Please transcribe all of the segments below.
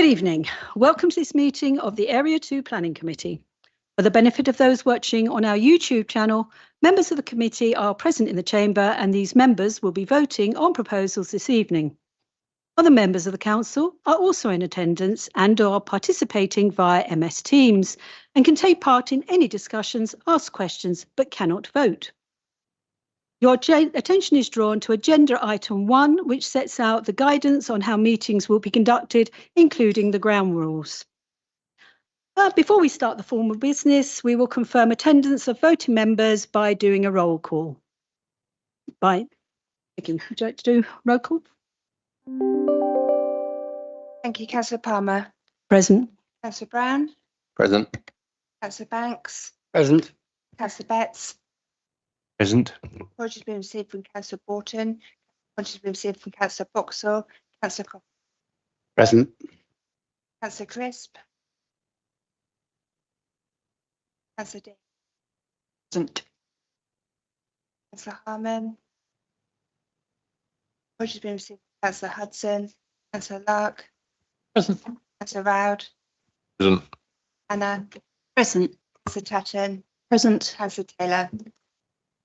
Good evening. Welcome to this meeting of the Area 2 Planning Committee. For the benefit of those watching on our YouTube channel, members of the committee are present in the chamber and these members will be voting on proposals this evening. Other members of the council are also in attendance and are participating via MS Teams and can take part in any discussions, ask questions, but cannot vote. Your attention is drawn to Agenda Item 1, which sets out the guidance on how meetings will be conducted, including the ground rules. Before we start the formal business, we will confirm attendance of voting members by doing a roll call. Would you like to do roll call? Thank you, Councillor Palmer. Present. Councillor Brown. Present. Councillor Banks. Present. Councillor Betts. Present. Apologies have been received from Councillor Borton. Apologies have been received from Councillor Boxall. Councillor Coffey. Present. Councillor Crisp. Councillor Dean. Present. Councillor Harman. Apologies have been received from Councillor Hudson. Councillor Lark. Present. Councillor Roud. Present. Anna. Present. Councillor Tatton. Present. Councillor Taylor. Present.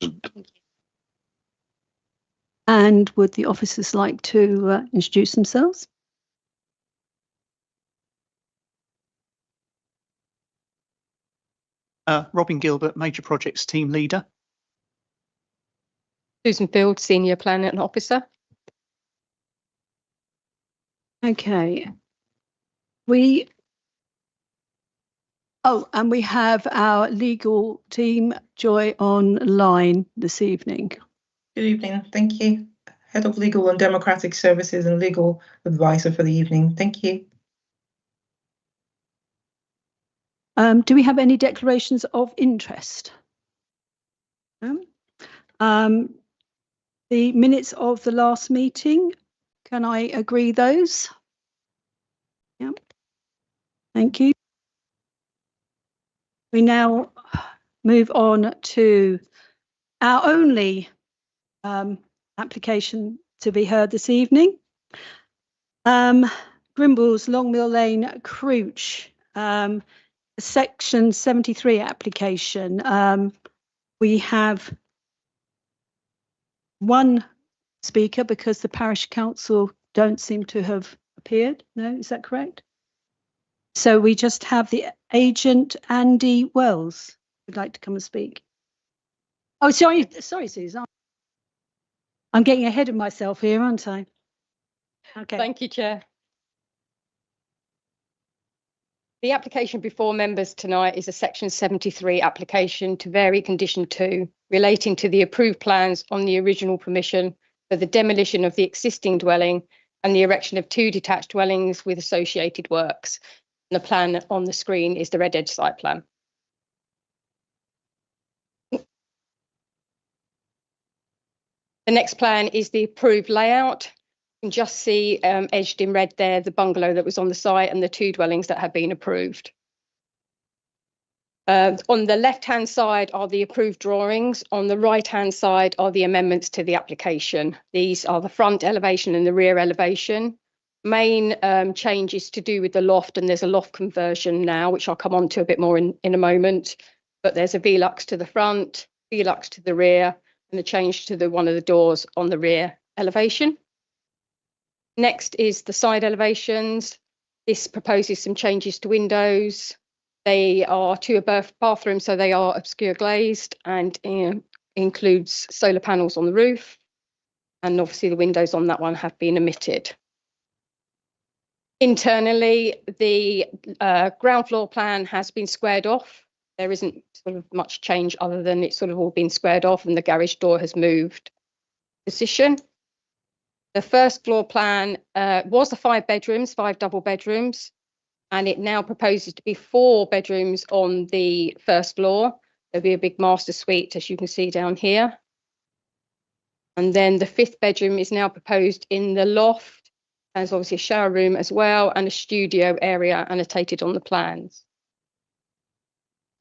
Thank you. And would the officers like to introduce themselves? Robin Gilbert, Major Projects Team Leader. Susan Field, Senior Planner and Officer. Okay. And we have our legal team, Joy, online this evening. Good evening. Thank you. Head of Legal and Democratic Services and Legal Advisor for the evening. Thank you. Do we have any declarations of interest? No? The minutes of the last meeting, can I agree those? Yeah. Thank you. We now move on to our only application to be heard this evening. Grimbles, Longmill Lane, Crouch, Section 73 application. We have one speaker because the parish council don't seem to have appeared. No, is that correct? So we just have the agent, Andy Wells, who'd like to come and speak. Oh, sorry, Susan. I'm getting ahead of myself here, aren't I? Okay. Thank you, Chair. The application before members tonight is a Section 73 application to vary Condition 2 relating to the approved plans on the original permission for the demolition of the existing dwelling and the erection of 2 detached dwellings with associated works. And the plan on the screen is the Red Edge site plan. The next plan is the approved layout. You can just see edged in red there the bungalow that was on the site and the 2 dwellings that have been approved. On the left-hand side are the approved drawings. On the right-hand side are the amendments to the application. These are the front elevation and the rear elevation. Main changes to do with the loft, and there's a loft conversion now, which I'll come on to a bit more in a moment. But there's a Velux to the front, Velux to the rear, and a change to one of the doors on the rear elevation. Next is the side elevations. This proposes some changes to windows. They are 2 above bathrooms, so they are obscure glazed and includes solar panels on the roof. And obviously the windows on that one have been omitted. Internally, the ground floor plan has been squared off. There isn't sort of much change other than it's sort of all been squared off and the garage door has moved position. The first floor plan was the 5 bedrooms, 5 double bedrooms, and it now proposes to be 4 bedrooms on the first floor. There'll be a big master suite, as you can see down here. And then the 5th bedroom is now proposed in the loft. There's obviously a shower room as well and a studio area annotated on the plans.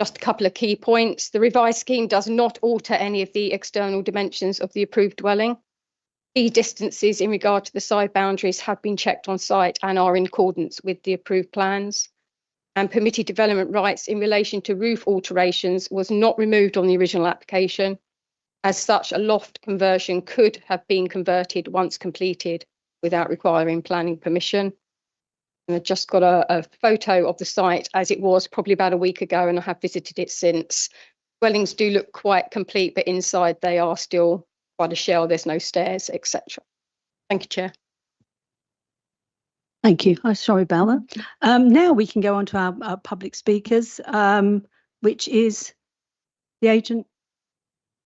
Just a couple of key points. The revised scheme does not alter any of the external dimensions of the approved dwelling. Key distances in regard to the side boundaries have been checked on site and are in accordance with the approved plans. And permitted development rights in relation to roof alterations was not removed on the original application. As such, a loft conversion could have been converted once completed without requiring planning permission. And I've just got a photo of the site as it was probably about a week ago, and I have visited it since. Dwellings do look quite complete, but inside they are still quite a shell. There's no stairs, etc. Thank you, Chair. Thank you. I'm sorry about that. Now we can go on to our public speakers, which is the agent.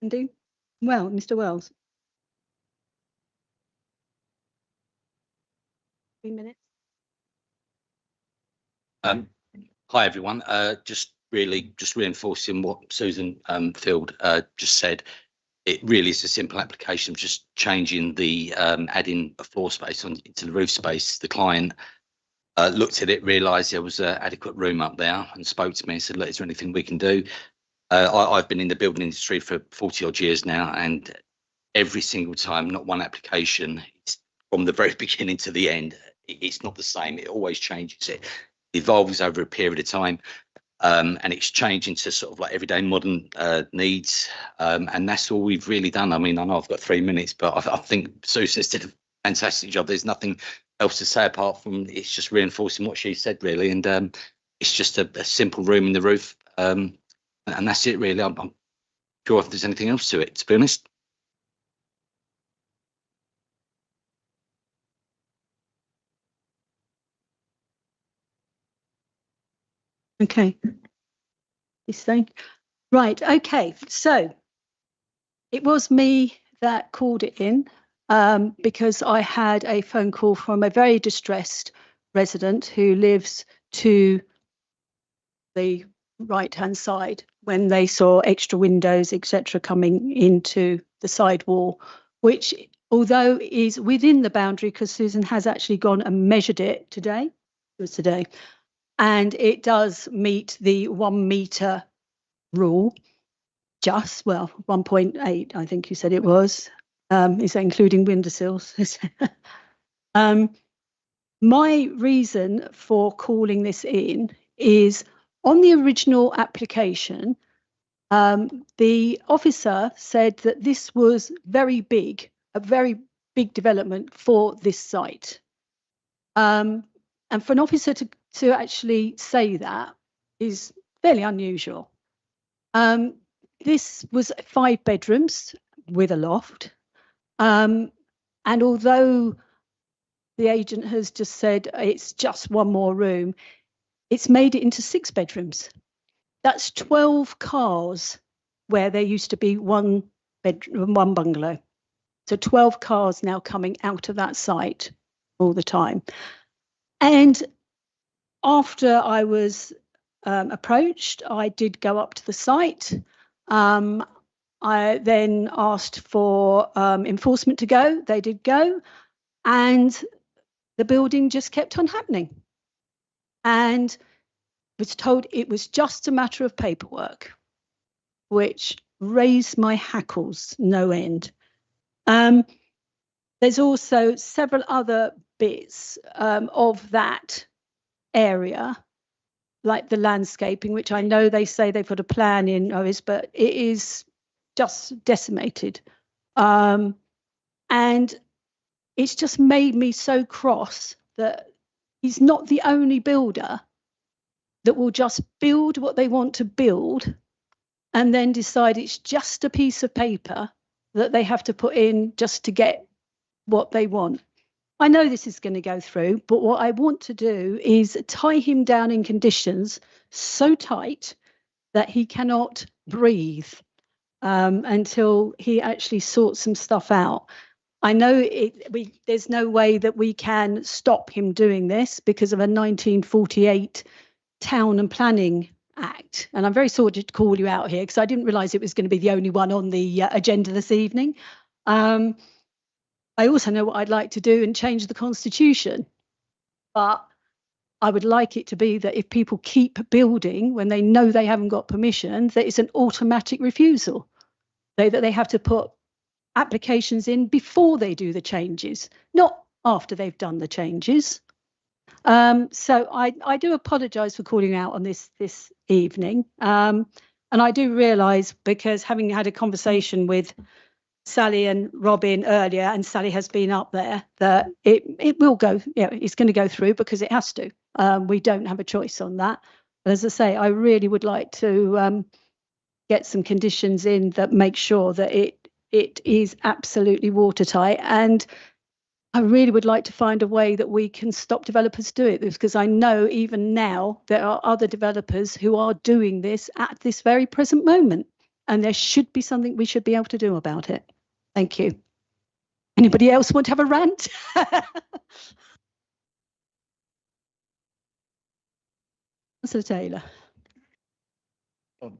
Well, Mr. Wells. 3 minutes. Hi, everyone. Just reinforcing what Susan Field just said. It really is a simple application of just changing the adding a floor space into the roof space. The client looked at it, realised there was an adequate room up there, and spoke to me and said, "Look, is there anything we can do?" I've been in the building industry for 40 odd years now, and every single time, not one application, it's from the very beginning to the end, it's not the same. It always changes. It evolves over a period of time. And it's changing to sort of like everyday modern needs, and that's all we've really done. I mean, I know I've got 3 minutes, but I think Susan's did a fantastic job. There's nothing else to say apart from it's just reinforcing what she said, really. And it's just a simple room in the roof, and that's it, really. I'm sure if there's anything else to it, to be honest. Okay. Right. Okay. So it was me that called it in because I had a phone call from a very distressed resident who lives to the right-hand side when they saw extra windows, etc., coming into the side wall, which, although is within the boundary, because Susan has actually gone and measured it today. It was today. And it does meet the 1 metre rule, just, well, 1.8, I think you said it was. Is that including windowsills? My reason for calling this in is on the original application, the officer said that this was very big, a very big development for this site. And for an officer to actually say that is fairly unusual. This was 5 bedrooms with a loft. And although the agent has just said it's just 1 more room, it's made it into 6 bedrooms. That's 12 cars where there used to be 1 bedroom, 1 bungalow. So 12 cars now coming out of that site all the time. And after I was approached, I did go up to the site. I then asked for enforcement to go. They did go, and the building just kept on happening. And was told it was just a matter of paperwork, which raised my hackles no end. There's also several other bits of that area, like the landscaping, which I know they say they've got a plan in, but it is just decimated. And it's just made me so cross that he's not the only builder that will just build what they want to build and then decide it's just a piece of paper that they have to put in just to get what they want. I know this is going to go through, but what I want to do is tie him down in conditions so tight that he cannot breathe until he actually sorts some stuff out. I know there's no way that we can stop him doing this because of a 1948 Town and Planning Act. And I'm very sorry to call you out here because I didn't realise it was going to be the only one on the agenda this evening. I also know what I'd like to do and change the Constitution. But I would like it to be that if people keep building when they know they haven't got permission, that it's an automatic refusal. That they have to put applications in before they do the changes, not after they've done the changes. So I do apologise for calling out on this evening. And I do realise, because having had a conversation with Sally and Robin earlier, and Sally has been up there, that it will go, it's going to go through because it has to. We don't have a choice on that. But as I say, I really would like to get some conditions in that make sure that it is absolutely watertight. And I really would like to find a way that we can stop developers doing this, because I know even now there are other developers who are doing this at this very present moment, and there should be something we should be able to do about it. Thank you. Anybody else want to have a rant? Councillor Taylor.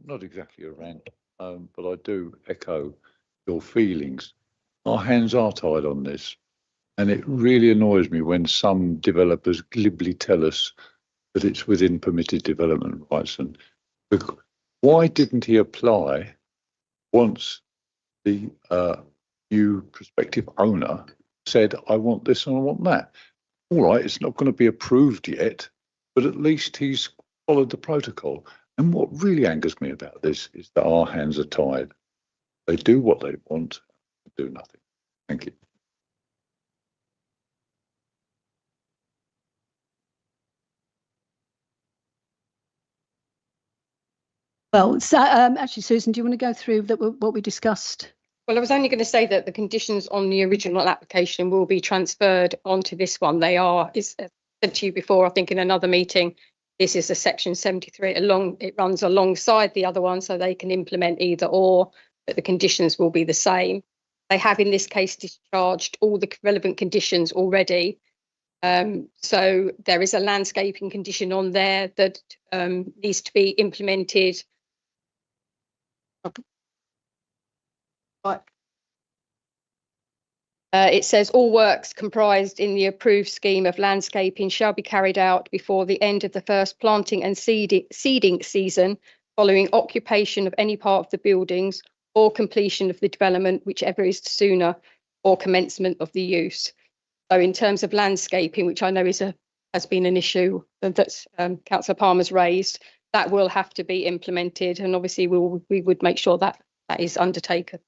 Not exactly a rant, but I do echo your feelings. Our hands are tied on this, and it really annoys me when some developers glibly tell us that it's within permitted development rights. And why didn't he apply once the new prospective owner said, I want this and I want that? All right, it's not going to be approved yet, but at least he's followed the protocol. And what really angers me about this is that our hands are tied. They do what they want, do nothing. Thank you. Well, so, actually, Susan, do you want to go through what we discussed? Well, I was only going to say that the conditions on the original application will be transferred onto this one. They are, as I said to you before, I think in another meeting, this is a section 73 it runs alongside the other one, so they can implement either or, but the conditions will be the same. They have in this case discharged all the relevant conditions already. So there is a landscaping condition on there that needs to be implemented. It says all works comprised in the approved scheme of landscaping shall be carried out before the end of the first planting and seeding season, following occupation of any part of the buildings or completion of the development, whichever is sooner, or commencement of the use. So in terms of landscaping, which I know has been an issue that Councillor Palmer's raised, that will have to be implemented, and obviously we would make sure that that is undertaken.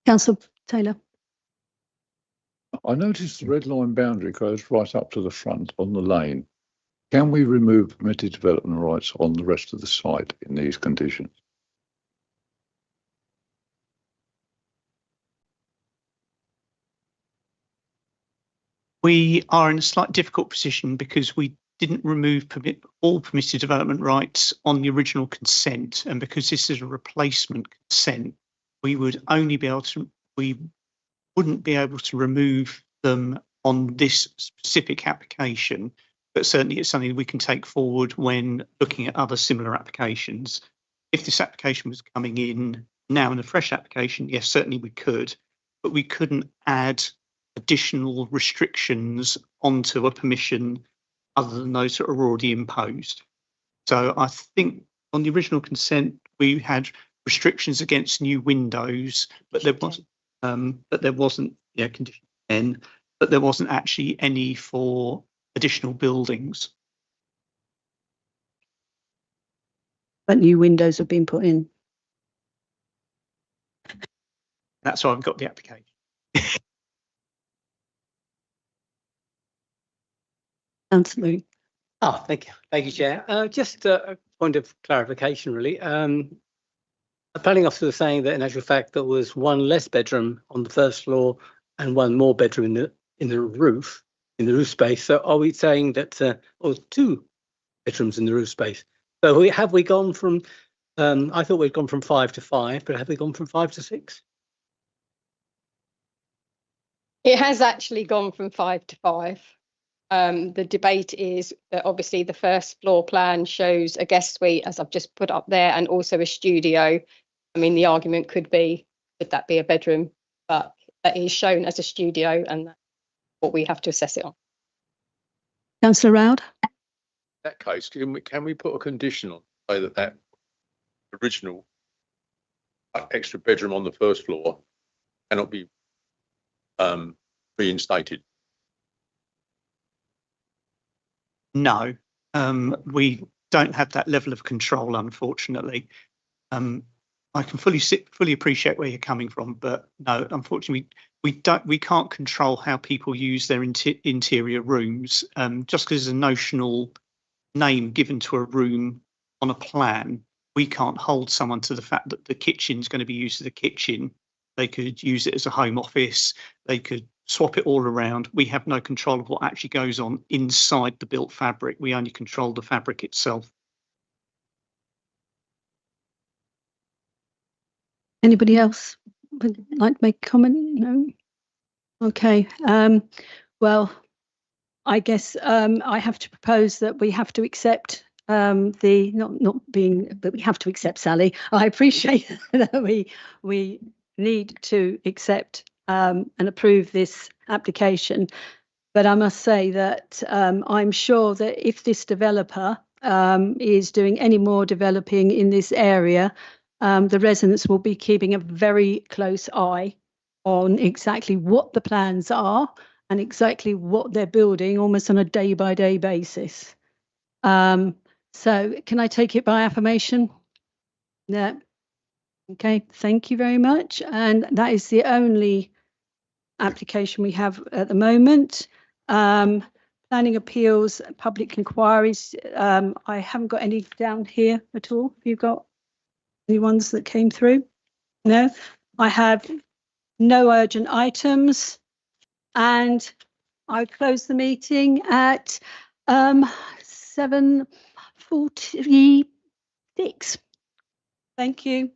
Councillor Taylor. I noticed the red line boundary goes right up to the front on the lane. Can we remove permitted development rights on the rest of the site in these conditions? We are in a slightly difficult position because we didn't remove all permitted development rights on the original consent, and because this is a replacement consent, we wouldn't be able to remove them on this specific application, but certainly it's something we can take forward when looking at other similar applications. If this application was coming in now in a fresh application, yes, certainly we could, but we couldn't add additional restrictions onto a permission other than those that are already imposed. So I think on the original consent, we had restrictions against new windows, but there wasn't condition 10, but there wasn't actually any for additional buildings. But new windows have been put in. That's why I've got the application. Councillor. Oh, thank you, Chair. Just a point of clarification, really. The planning officer was saying that in actual fact there was one less bedroom on the first floor and one more bedroom in the roof space. So are we saying that or 2 bedrooms in the roof space? So have we gone from? I thought we'd gone from 5 to 5, but have we gone from 5 to 6? It has actually gone from 5 to 5. The debate is that obviously the first floor plan shows a guest suite, as I've just put up there, and also a studio. I mean, the argument could be, could that be a bedroom? But that is shown as a studio, and that's what we have to assess it on. Councillor Roud. In that case, can we put a condition on, say that original extra bedroom on the first floor cannot be reinstated? No, we don't have that level of control, unfortunately. I can fully appreciate where you're coming from, but no, unfortunately, we can't control how people use their interior rooms. Just because there's a notional name given to a room on a plan, we can't hold someone to the fact that the kitchen's going to be used as a kitchen. They could use it as a home office. They could swap it all around. We have no control of what actually goes on inside the built fabric. We only control the fabric itself. Anybody else would like to make a comment? No? Okay. Well, I guess I have to propose that we have to accept but we have to accept, Sally. I appreciate that we need to accept and approve this application. But I must say that I'm sure that if this developer is doing any more developing in this area, the residents will be keeping a very close eye on exactly what the plans are and exactly what they're building, almost on a day-by-day basis. So can I take it by affirmation? Yeah. Okay, thank you very much. And that is the only application we have at the moment. Planning appeals, public inquiries. I haven't got any down here at all. Have you got any ones that came through? No, I have no urgent items, and I close the meeting at 7:46. Thank you.